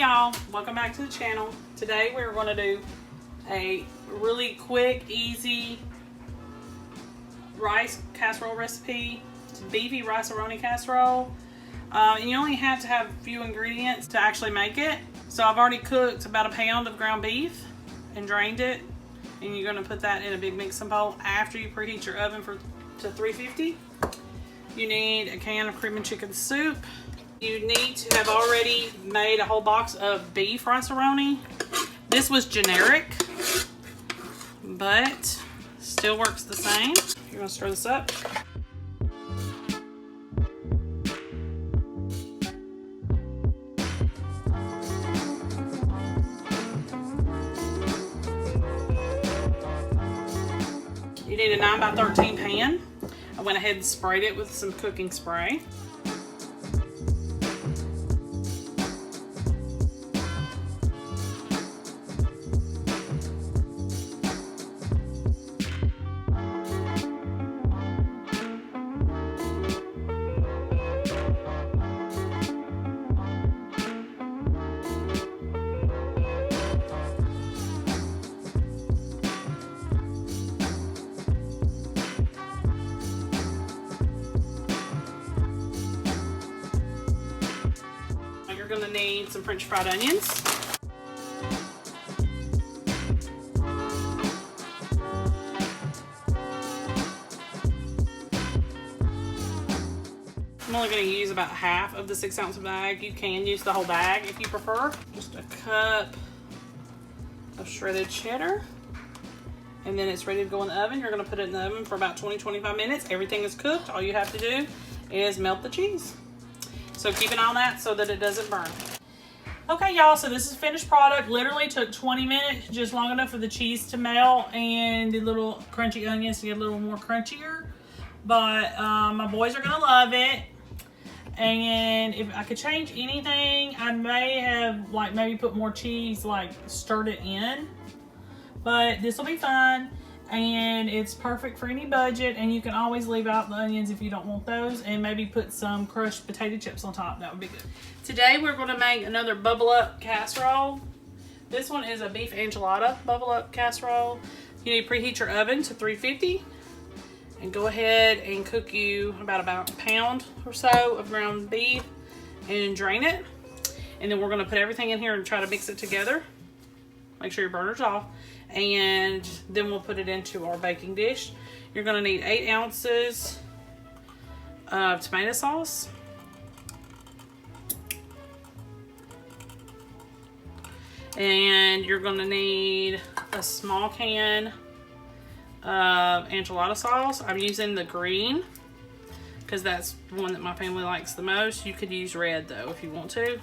Hey y'all, welcome back to the channel. Today we're going to do a really quick, easy rice casserole recipe. It's a beefy rice-a-roni casserole. And you only have to have a few ingredients to actually make it. So I've already cooked about a pound of ground beef and drained it. And you're going to put that in a big mixing bowl after you preheat your oven to 350. You need a can of cream and chicken soup. You need to have already made a whole box of beef rice-a-roni. This was generic, but still works the same. You're gonna stir this up. You need a 9 by 13 pan. I went ahead and sprayed it with some cooking spray. You're going to need some French fried onions. I'm only going to use about half of the 6-ounce bag. You can use the whole bag if you prefer. Just a cup of shredded cheddar. And then it's ready to go in the oven. You're going to put it in the oven for about 20-25 minutes. Everything is cooked. All you have to do is melt the cheese. So keep an eye on that so that it doesn't burn. Okay, y'all, so this is finished product. Literally took 20 minutes, just long enough for the cheese to melt and the little crunchy onions to get a little more crunchier. But my boys are gonna love it. And if I could change anything, I may have maybe put more cheese, stirred it in. But this will be fun. And it's perfect for any budget, and you can always leave out the onions if you don't want those, and maybe put some crushed potato chips on top. That would be good. Today we're going to make another bubble up casserole. This one is a beef enchilada bubble up casserole. You need to preheat your oven to 350 and go ahead and cook you about a pound or so of ground beef and drain it. And then we're going to put everything in here and try to mix it together. Make sure your burner's off. And then we'll put it into our baking dish. You're going to need 8 ounces of tomato sauce. And you're going to need a small can of enchilada sauce. I'm using the green because that's the one that my family likes the most. You could use red though if you want to.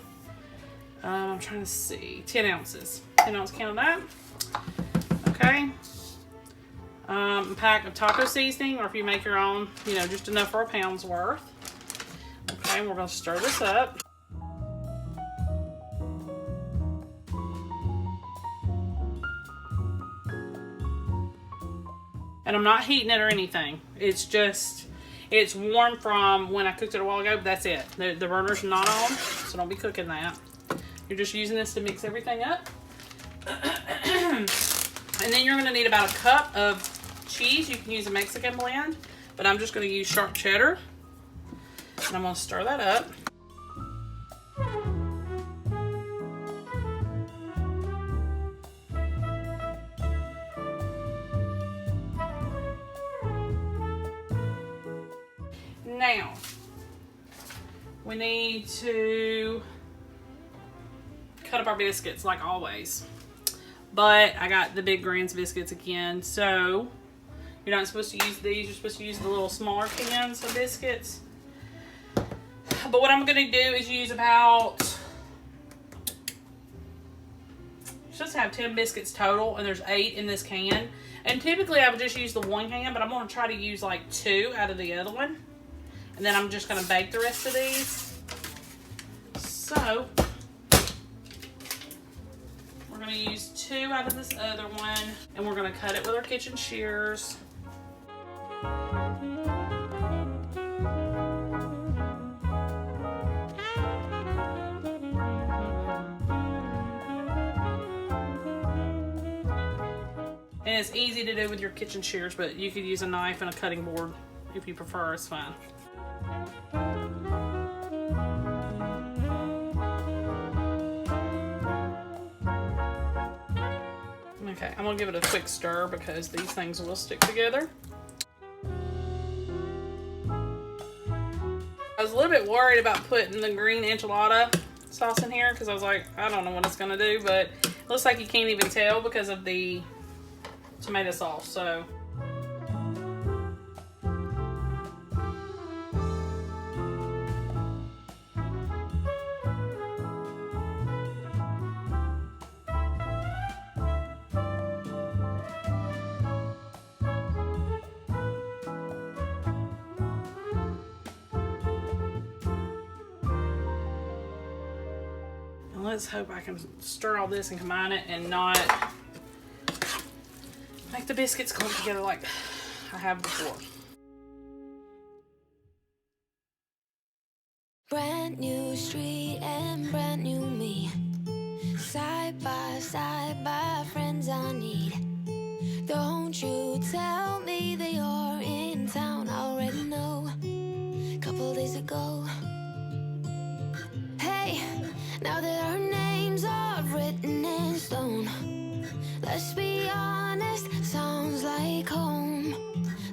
I'm trying to see. 10 ounces. 10 ounce can of that. Okay, a pack of taco seasoning, or if you make your own, just enough for a pound's worth. Okay, we're going to stir this up. And I'm not heating it or anything. It's warm from when I cooked it a while ago, but that's it. The burner's not on, so don't be cooking that. You're just using this to mix everything up. And then you're going to need about a cup of cheese. You can use a Mexican blend, but I'm just going to use sharp cheddar. And I'm going to stir that up. Now, we need to cut up our biscuits like always. But I got the Big Grand's biscuits again, so you're not supposed to use these. You're supposed to use the little smaller cans of biscuits. But what I'm going to do is use about, you're supposed to have 10 biscuits total, and there's 8 in this can. And typically I would just use the one can, but I'm going to try to use 2 out of the other one. And then I'm just going to bake the rest of these. So we're going to use 2 out of this other one, and we're going to cut it with our kitchen shears. And it's easy to do with your kitchen shears, but you could use a knife and a cutting board if you prefer, it's fine. Okay, I'm gonna give it a quick stir because these things will stick together. I was a little bit worried about putting the green enchilada sauce in here because I was like, I don't know what it's gonna do, but it looks like you can't even tell because of the tomato sauce. So let's hope I can stir all this and combine it and not make the biscuits clump together like I have before. Brand new street and brand new me. Side by friends I need. Don't you tell me that you're in town, I already know. Couple days ago. Hey, now that our names are written in stone, let's be honest, sounds like home.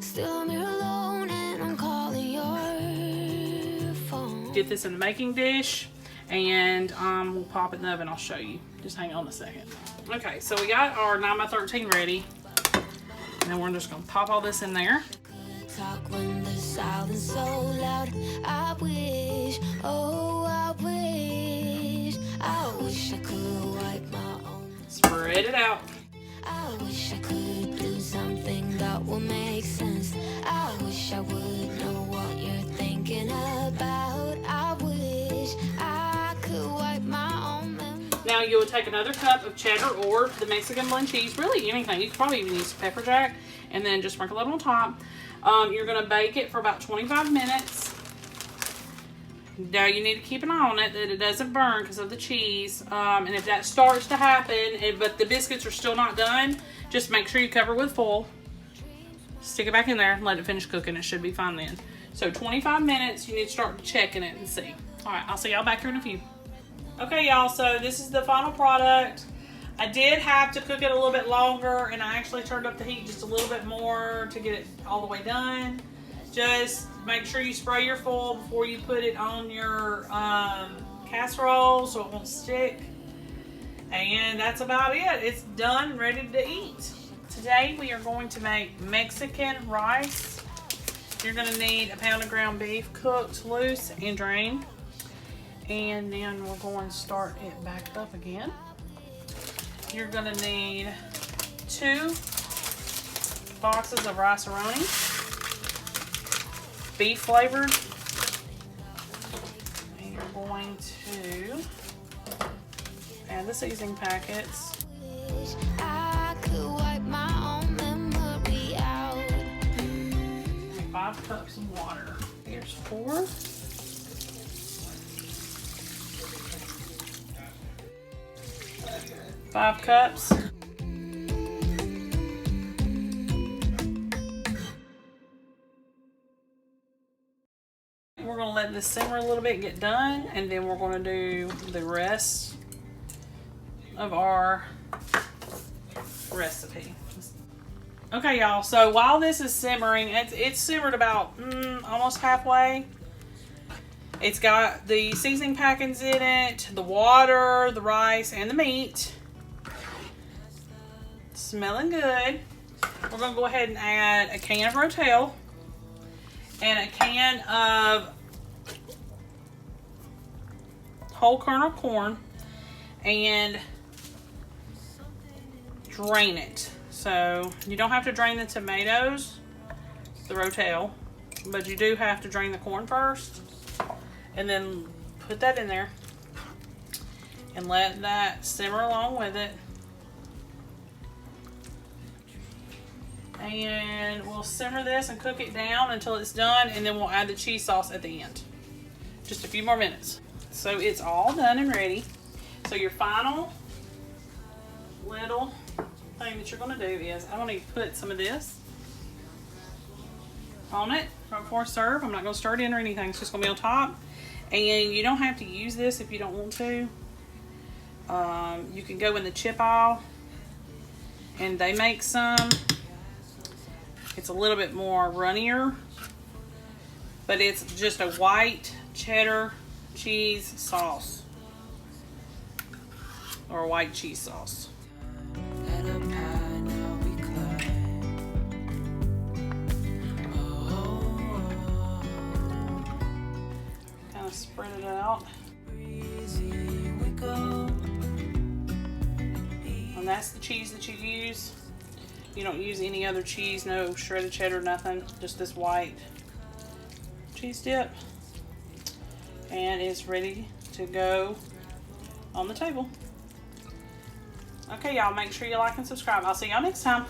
Still I'm here alone and I'm calling your phone. Get this in the making dish and we'll pop it in the oven. I'll show you. Just hang on a second. Okay, so we got our 9x13 ready. And then we're just gonna pop all this in there. Talk when the silence so loud. I wish, oh I wish I could wipe my own. Spread it out. I wish I could do something that will make sense. I wish I would know what you're thinking about. I wish I could wipe my own memory. Now you would take another cup of cheddar or the Mexican blend cheese, really anything. You could probably even use pepper jack, and then just sprinkle it on top. You're gonna bake it for about 25 minutes. Now you need to keep an eye on it that it doesn't burn because of the cheese. And if that starts to happen, but the biscuits are still not done, just make sure you cover it with foil. Stick it back in there and let it finish cooking. It should be fine then. So 25 minutes, you need to start checking it and see. All right, I'll see y'all back here in a few. Okay, y'all, so this is the final product. I did have to cook it a little bit longer, and I actually turned up the heat just a little bit more to get it all the way done. Just make sure you spray your foil before you put it on your casserole so it won't stick. And that's about it. It's done, ready to eat. Today we are going to make Mexican rice. You're gonna need a pound of ground beef, cooked, loose, and drained. And then we're going to start it back up again. You're gonna need 2 boxes of Rice-A-Roni, beef flavored. And you're going to add the seasoning packets. I could wipe my own memory out. 5 cups of water. Here's 4. Five cups. We're gonna let this simmer a little bit, get done, and then we're gonna do the rest of our recipe. Okay, y'all, so while this is simmering, it's simmered about almost halfway. It's got the seasoning packets in it, the water, the rice, and the meat. Smelling good. We're gonna go ahead and add a can of Rotel and a can of whole kernel corn and drain it. So you don't have to drain the tomatoes, the Rotel, but you do have to drain the corn first, and then put that in there and let that simmer along with it. And we'll simmer this and cook it down until it's done, and then we'll add the cheese sauce at the end. Just a few more minutes. So it's all done and ready. So your final little thing thing that you're going to do is I'm going to put some of this on it right before I serve. I'm not going to stir it in or anything. It's just going to be on top. And you don't have to use this if you don't want to. You can go in the chip aisle and they make some. It's a little bit more runnier, but it's just a white cheddar cheese sauce, or a white cheese sauce. Kind of spread it out. And that's the cheese that you use. You don't use any other cheese, no shredded cheddar, nothing. Just this white cheese dip. And it's ready to go on the table. Okay, y'all, make sure you like and subscribe. I'll see y'all next time.